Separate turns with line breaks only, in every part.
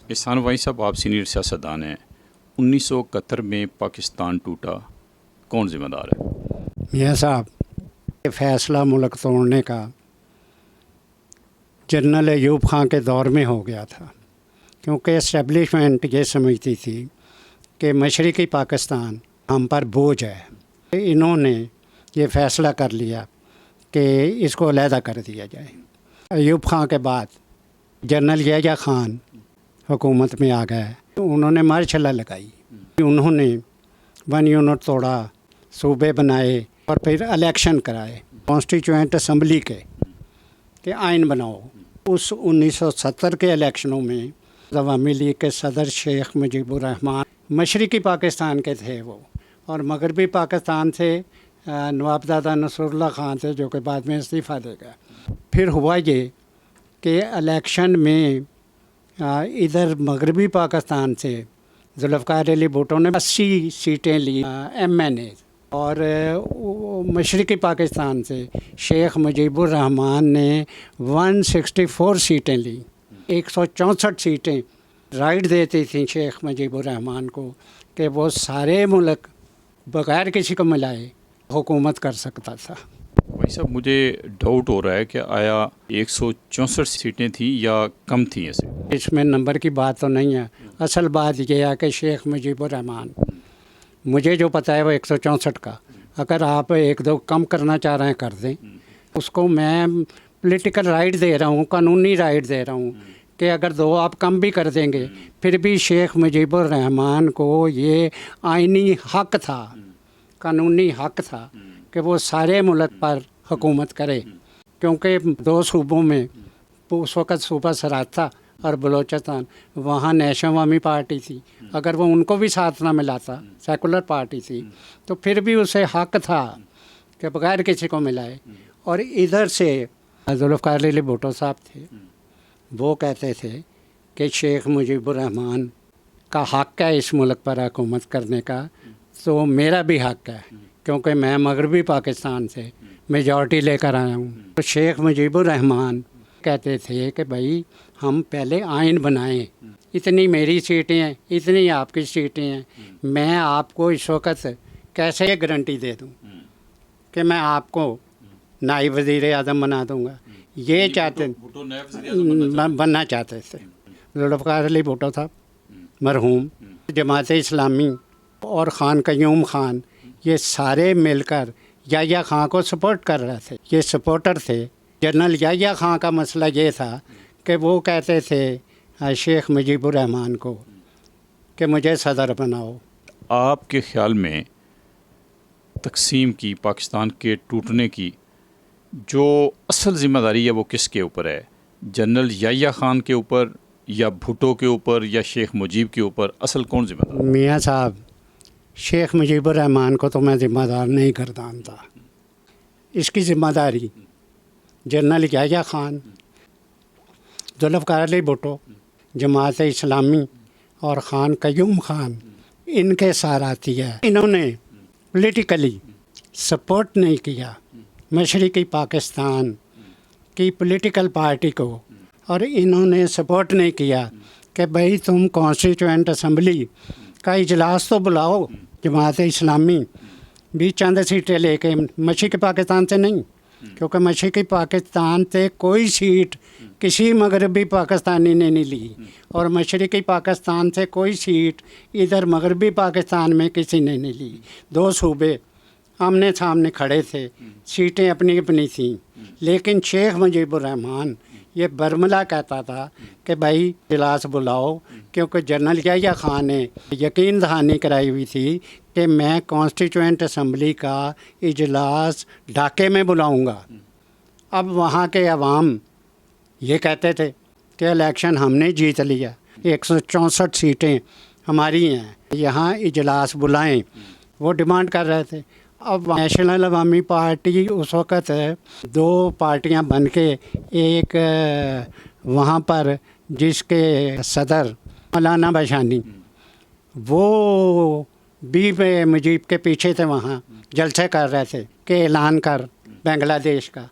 احسان Y صاحب، آپ senior سیاستدان ہیں. 1971 میں پاکستان ٹوٹا، کون ذمہ دار ہے؟
میاں صاحب، یہ فیصلہ ملک توڑنے کا جنرل ایوب خان کے دور میں ہو گیا تھا، کیونکہ اسٹیبلشمنٹ یہ سمجھتی تھی کہ مشرقی پاکستان ہم پر بوجھ ہے. انہوں نے یہ فیصلہ کر لیا کہ اس کو علیحدہ کر دیا جائے. ایوب خان کے بعد جنرل یحییٰ خان حکومت میں آ گئے. انہوں نے مارشل لا لگائی، انہوں نے 1 یونٹ توڑا، صوبے بنائے اور پھر الیکشن کرائے کانسٹیچوئنٹ اسمبلی کے کہ آئین بناؤ. اس 1970 کے الیکشنوں میں عوامی لیگ کے صدر شیخ مجیب الرحمان مشرقی پاکستان کے تھے وہ، اور مغربی پاکستان سے نواب زادہ نصر اللہ خان تھے، جو کہ بعد میں استعفیٰ دے گئے. پھر ہوا یہ کہ الیکشن میں ادھر مغربی پاکستان سے ذوالفقار علی بھٹو نے 80 سیٹیں لی MNA، اور مشرقی پاکستان سے شیخ مجیب الرحمان نے 164 سیٹیں لی. 164 سیٹیں رائٹ دیتی تھیں شیخ مجیب الرحمان کو کہ وہ سارے ملک بغیر کسی کو ملائے حکومت کر سکتا تھا.
بھائی صاحب، مجھے ڈاؤٹ ہو رہا ہے کہ آیا 164 سیٹیں تھیں یا کم تھیں ایسے؟
اس میں نمبر کی بات تو نہیں ہے، اصل بات یہ ہے کہ شیخ مجیب الرحمان، مجھے جو پتہ ہے وہ 164 کا، اگر آپ 1-2 کم کرنا چاہ رہے ہیں کر دیں. اس کو میں پولیٹیکل رائٹ دے رہا ہوں، قانونی رائٹ دے رہا ہوں کہ اگر 2 آپ کم بھی کر دیں گے پھر بھی شیخ مجیب الرحمان کو یہ آئینی حق تھا، قانونی حق تھا کہ وہ سارے ملک پر حکومت کرے. کیونکہ 2 صوبوں میں اس وقت صوبہ سرحد تھا اور بلوچستان، وہاں نیشنل عوامی پارٹی تھی، اگر وہ ان کو بھی ساتھ نہ ملاتا، سیکولر پارٹی تھی، تو پھر بھی اسے حق تھا کہ بغیر کسی کو ملائے. اور ادھر سے ذوالفقار علی بھٹو صاحب تھے، وہ کہتے تھے کہ شیخ مجیب الرحمان کا حق ہے اس ملک پر حکومت کرنے کا، تو میرا بھی حق ہے کیونکہ میں مغربی پاکستان سے میجورٹی لے کر آیا ہوں. تو شیخ مجیب الرحمان کہتے تھے کہ بھائی ہم پہلے آئین بنائیں، اتنی میری سیٹیں ہیں، اتنی آپ کی سیٹیں ہیں، میں آپ کو اس وقت کیسے یہ گارنٹی دے دوں کہ میں آپ کو نائب وزیر اعظم بنا دوں گا. یہ چاہتے بننا چاہتے تھے ذوالفقار علی بھٹو صاحب مرحوم، جماعت اسلامی اور خان قیوم خان، یہ سارے مل کر یحییٰ خان کو سپورٹ کر رہے تھے، یہ سپورٹر تھے. جنرل یحییٰ خان کا مسئلہ یہ تھا کہ وہ کہتے تھے شیخ مجیب الرحمان کو کہ مجھے صدر بناؤ.
آپ کے خیال میں تقسیم کی، پاکستان کے ٹوٹنے کی جو اصل ذمہ داری ہے وہ کس کے اوپر ہے؟ جنرل یحییٰ خان کے اوپر یا بھٹو کے اوپر یا شیخ مجیب کے اوپر؟ اصل کون ذمہ دار؟
میاں صاحب، شیخ مجیب الرحمان کو تو میں ذمہ دار نہیں گردانتا. اس کی ذمہ داری جنرل یحییٰ خان، ذوالفقار علی بھٹو، جماعت اسلامی اور خان قیوم خان، ان کے ساتھ آتی ہے. انہوں نے پولیٹیکلی سپورٹ نہیں کیا مشرقی پاکستان کی پولیٹیکل پارٹی کو، اور انہوں نے سپورٹ نہیں کیا کہ بھائی تم کانسٹیچوئنٹ اسمبلی کا اجلاس تو بلاؤ. جماعت اسلامی بھی چند سیٹیں لے کے، مشرقی پاکستان سے نہیں، کیونکہ مشرقی پاکستان سے کوئی سیٹ کسی مغربی پاکستانی نے نہیں لی، اور مشرقی پاکستان سے کوئی سیٹ ادھر مغربی پاکستان میں کسی نے نہیں لی. 2 صوبے آمنے سامنے کھڑے تھے، سیٹیں اپنی اپنی تھیں. لیکن شیخ مجیب الرحمان یہ برملا کہتا تھا کہ بھائی اجلاس بلاؤ، کیونکہ جنرل یحییٰ خان نے یقین دہانی کرائی ہوئی تھی کہ میں کانسٹیچوئنٹ اسمبلی کا اجلاس ڈھاکے میں بلاؤں گا. اب وہاں کے عوام یہ کہتے تھے کہ الیکشن ہم نے جیت لیا، 164 سیٹیں ہماری ہیں، یہاں اجلاس بلائیں، وہ ڈیمانڈ کر رہے تھے. اب نیشنل عوامی پارٹی اس وقت 2 پارٹیاں بن کے، ایک وہاں پر جس کے صدر مولانا بشانی، وہ بھی مجیب کے پیچھے تھے، وہاں جلسے کر رہے تھے کہ اعلان کر بنگلہ دیش کا.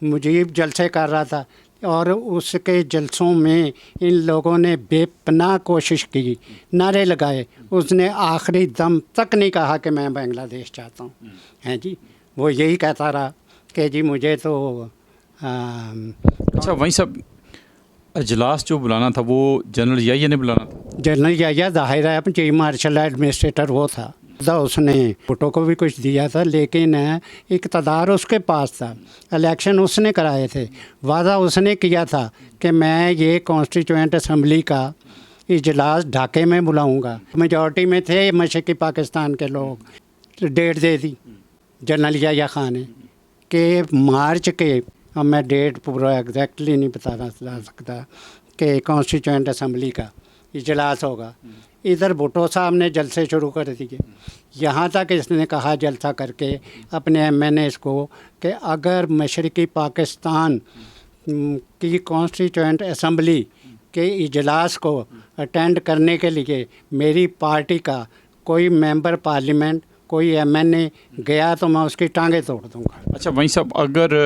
مجیب جلسے کر رہا تھا، اور اس کے جلسوں میں ان لوگوں نے بے پناہ کوشش کی، نعرے لگائے، اس نے آخری دم تک نہیں کہا کہ میں بنگلہ دیش چاہتا ہوں، ہیں جی، وہ یہی کہتا رہا کہ جی مجھے تو
اچھا وہیں صاحب اجلاس جو بلانا تھا وہ جنرل یحییٰ نے بلانا تھا؟
جنرل یحییٰ ظاہر ہے چیف مارشل ایڈمنسٹریٹر وہ تھا، اس نے بھٹو کو بھی کچھ دیا تھا، لیکن اقتدار اس کے پاس تھا، الیکشن اس نے کرائے تھے، وعدہ اس نے کیا تھا کہ میں یہ کانسٹیٹیوئنٹ اسمبلی کا اجلاس ڈھاکے میں بلاؤں گا، میجورٹی میں تھے مشرقی پاکستان کے لوگ، ڈیٹ دے دی جنرل یحییٰ خان نے کہ مارچ کے، اب میں ڈیٹ پورا ایگزیکٹلی نہیں بتانا جا سکتا، کہ کانسٹیٹیوئنٹ اسمبلی کا اجلاس ہوگا۔ ادھر بھٹو صاحب نے جلسے شروع کر دیے، یہاں تک اس نے کہا جلسہ کر کے اپنے ایم این ایس کو کہ اگر مشرقی پاکستان کی کانسٹیٹیوئنٹ اسمبلی کے اجلاس کو اٹینڈ کرنے کے لیے میری پارٹی کا کوئی ممبر پارلیمنٹ، کوئی ایم این اے گیا تو میں اس کی ٹانگیں توڑ دوں گا۔
اچھا وہیں صاحب اگر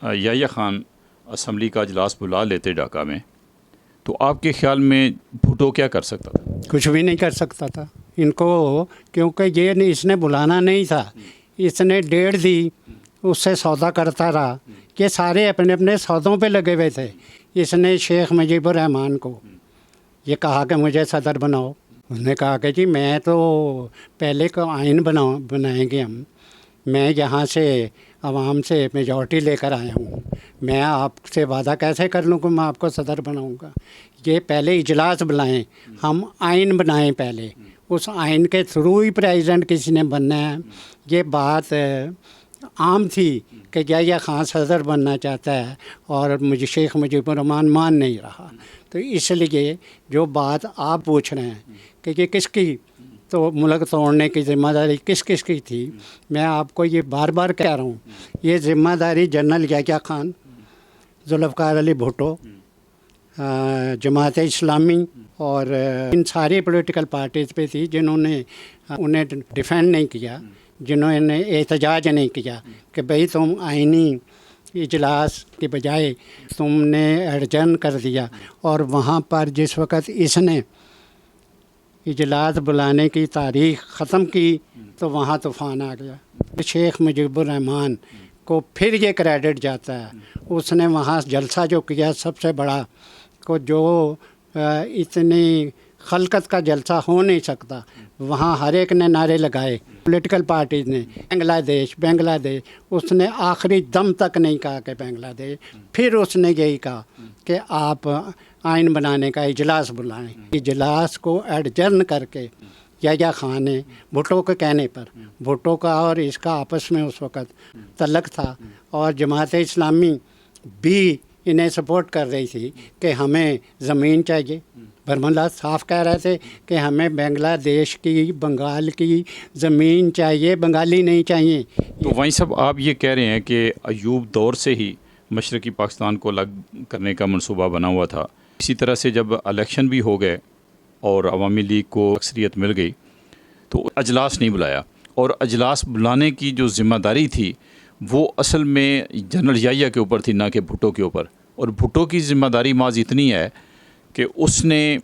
یحییٰ خان اسمبلی کا اجلاس بلا لیتے ڈھاکہ میں تو آپ کے خیال میں بھٹو کیا کر سکتا تھا؟
کچھ بھی نہیں کر سکتا تھا ان کو، کیونکہ یہ اس نے بلانا نہیں تھا، اس نے ڈیٹ دی، اس سے سودا کرتا رہا، یہ سارے اپنے اپنے سودوں پہ لگے ہوئے تھے۔ اس نے شیخ مجیب الرحمان کو یہ کہا کہ مجھے صدر بناؤ، اس نے کہا کہ جی میں تو پہلے کو آئین بنائیں گے ہم، میں یہاں سے عوام سے میجورٹی لے کر آیا ہوں، میں آپ سے وعدہ کیسے کر لوں کہ میں آپ کو صدر بناؤں گا، یہ پہلے اجلاس بلائیں، ہم آئین بنائیں پہلے، اس آئین کے تھرو ہی پریزیڈنٹ کسی نے بننا ہے۔ یہ بات عام تھی کہ یحییٰ خان صدر بننا چاہتا ہے اور مجھے شیخ مجیب الرحمان مان نہیں رہا، تو اس لیے جو بات آپ پوچھ رہے ہیں کہ یہ کس کی تو ملک توڑنے کی ذمہ داری کس کس کی تھی، میں آپ کو یہ بار بار کہہ رہا ہوں، یہ ذمہ داری جنرل یحییٰ خان، ذوالفقار علی بھٹو، جماعت اسلامی اور ان ساری پولیٹیکل پارٹیز پہ تھی جنہوں نے انہیں ڈیفینڈ نہیں کیا، جنہوں نے احتجاج نہیں کیا کہ بھئی تم آئینی اجلاس کے بجائے تم نے ایڈجرن کر دیا، اور وہاں پر جس وقت اس نے اجلاس بلانے کی تاریخ ختم کی تو وہاں طوفان آ گیا۔ شیخ مجیب الرحمان کو پھر یہ کریڈٹ جاتا ہے، اس نے وہاں جلسہ جو کیا سب سے بڑا، کو جو اتنی خلقت کا جلسہ ہو نہیں سکتا، وہاں ہر ایک نے نعرے لگائے، پولیٹیکل پارٹیز نے، بنگلہ دیش بنگلہ دیش، اس نے آخری دم تک نہیں کہا کہ بنگلہ دیش، پھر اس نے یہی کہا کہ آپ آئین بنانے کا اجلاس بلائیں، اجلاس کو ایڈجرن کر کے یحییٰ خان نے بھٹو کے کہنے پر، بھٹو کا اور اس کا آپس میں اس وقت تعلق تھا، اور جماعت اسلامی بھی انہیں سپورٹ کر رہی تھی کہ ہمیں زمین چاہیے، برملا صاف کہہ رہے تھے کہ ہمیں بنگلہ دیش کی، بنگال کی زمین چاہیے، بنگالی نہیں چاہیے۔
تو وہیں صاحب آپ یہ کہہ رہے ہیں کہ ایوب دور سے ہی مشرقی پاکستان کو الگ کرنے کا منصوبہ بنا ہوا تھا، اسی طرح سے جب الیکشن بھی ہو گئے اور عوامی لیگ کو اکثریت مل گئی تو اجلاس نہیں بلایا، اور اجلاس بلانے کی جو ذمہ داری تھی وہ اصل میں جنرل یحییٰ کے اوپر تھی، نہ کہ بھٹو کے اوپر، اور بھٹو کی ذمہ داری بعض اتنی ہے کہ اس نے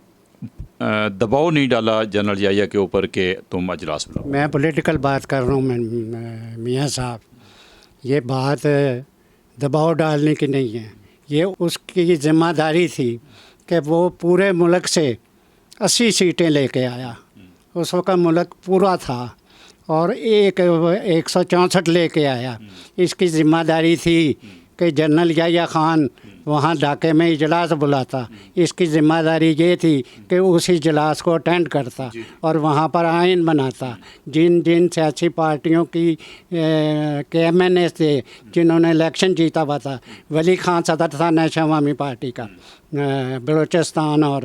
دباؤ نہیں ڈالا جنرل یحییٰ کے اوپر کہ تم اجلاس بلاؤ۔
میں پولیٹیکل بات کر رہا ہوں میاں صاحب، یہ بات دباؤ ڈالنے کی نہیں ہے، یہ اس کی ذمہ داری تھی کہ وہ پورے ملک سے 80 سیٹیں لے کے آیا، اس وقت ملک پورا تھا، اور 164 لے کے آیا۔ اس کی ذمہ داری تھی کہ جنرل یحییٰ خان وہاں ڈھاکے میں اجلاس بلاتا، اس کی ذمہ داری یہ تھی کہ اس اجلاس کو اٹینڈ کرتا اور وہاں پر آئین بناتا۔ جن سیاسی پارٹیوں کی کے ایم این اے تھے جنہوں نے الیکشن جیتا ہوا تھا، ولی خان صدر تھا نیشنل عوامی پارٹی کا بلوچستان اور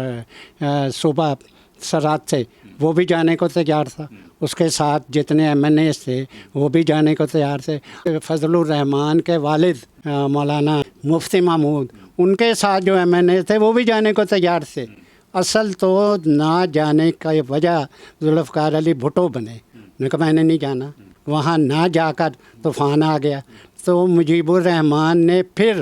صوبہ سرحد سے، وہ بھی جانے کو تیار تھا، اس کے ساتھ جتنے ایم این ایز تھے وہ بھی جانے کو تیار تھے۔ فضل الرحمان کے والد مولانا مفتی محمود، ان کے ساتھ جو ایم این ایز تھے وہ بھی جانے کو تیار تھے۔ اصل تو نہ جانے کا وجہ ذوالفقار علی بھٹو بنے، نے کہا میں نے نہیں جانا، وہاں نہ جا کر طوفان آ گیا، تو مجیب الرحمان نے پھر